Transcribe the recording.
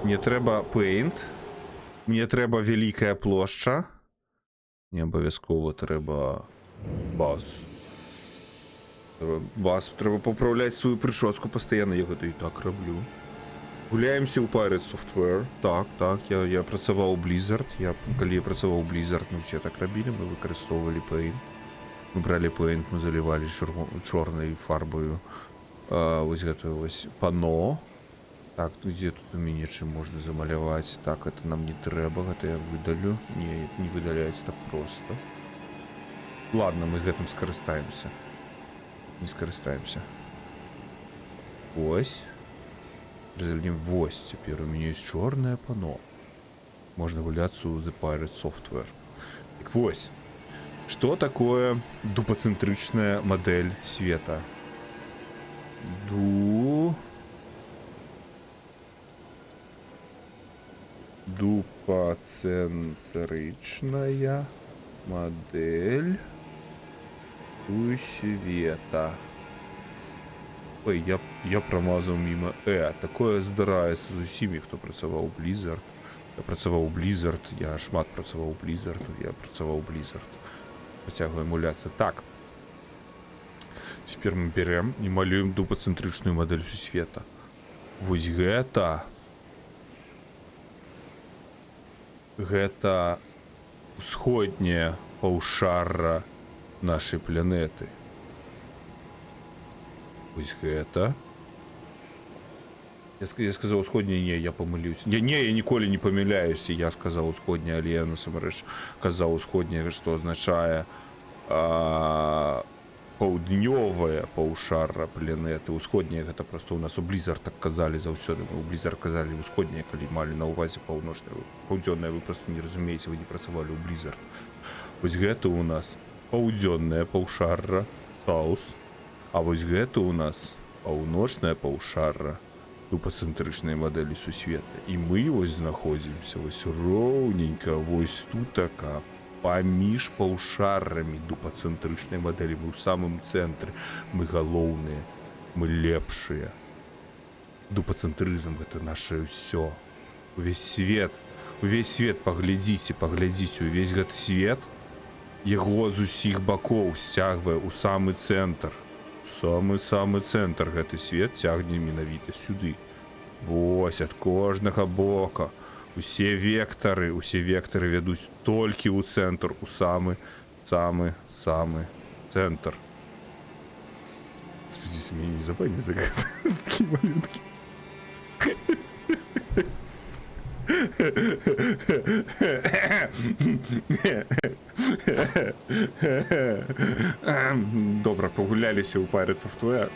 Мне трэба Paint. Мне трэба вялікая плошча. Не абавязкова трэба баз. Баз трэба папраўляць сваю прычоску пастаянна, я гэта і так раблю. Гуляемся ў Pirate Software. Так, я працаваў у Blizzard. Калі я працаваў у Blizzard, мы все так рабілі, мы выкарыстоўвалі Paint. Мы бралі Paint, мы залівалі чорнай фарбаю вось гэта вось пано. Так, ну дзе тут у мяне чым можна замаляваць? Так, это нам не трэба, гэта я выдалю. Не выдаляецца так проста. Ладно, мы гэтым скарыстаемся. Не скарыстаемся. Ось. Разглянем вось. Цяпер у мяне ёсць чорнае пано. Можна гуляцца ў The Pirate Software. Так вось. Што такое дупацэнтрычная мадэль света? Дупацэнтрычная мадэль света. Ой, я промазаў мимо. Такое здараецца з усімі, хто працаваў у Blizzard. Я працаваў у Blizzard, я шмат працаваў у Blizzard, я працаваў у Blizzard. Працягваем гуляцца. Так. Цяпер мы берем і малюем дупацэнтрычную мадэль сусвета. Вось гэта. Гэта усходняе паўшарра нашай планеты. Вось гэта. Я сказаў усходняе, не, я памыліўся. Я ніколі не памыляюся, я сказаў усходняе, але я насамрэч казаў усходняе, што азначае паўднёвая паўшарра планеты. Усходняе гэта проста у нас у Blizzard так казалі заўсёды. Мы у Blizzard казалі усходняе, калі малі на ўвазе паўночнае. Паўдзённае вы проста не разумееце, вы не працавалі ў Blizzard. Вось гэта у нас паўдзённая паўшарра, South. А вось гэта у нас паўночная паўшарра дупацэнтрычнай мадэлі сусвета. І мы вось знаходзімся вось роўненька вось тут така паміж паўшаррамі дупацэнтрычнай мадэлі. Мы ў самым цэнтры. Мы галоўныя, мы лепшыя. Дупацэнтрызм гэта наше ўсё. Увесь свет паглядзіце, увесь гэты свет яго з усіх бакоў сцягвае ў самы цэнтр. Самы цэнтр гэты свет цягне менавіта сюды. Вось ад кожнага бока. Усе вектары вядуць толькі ў цэнтр, у самы цэнтр. Спадзіся, мяне не забані за гэта. Такі малюткі. Добра, пагуляліся ў Pirate Software.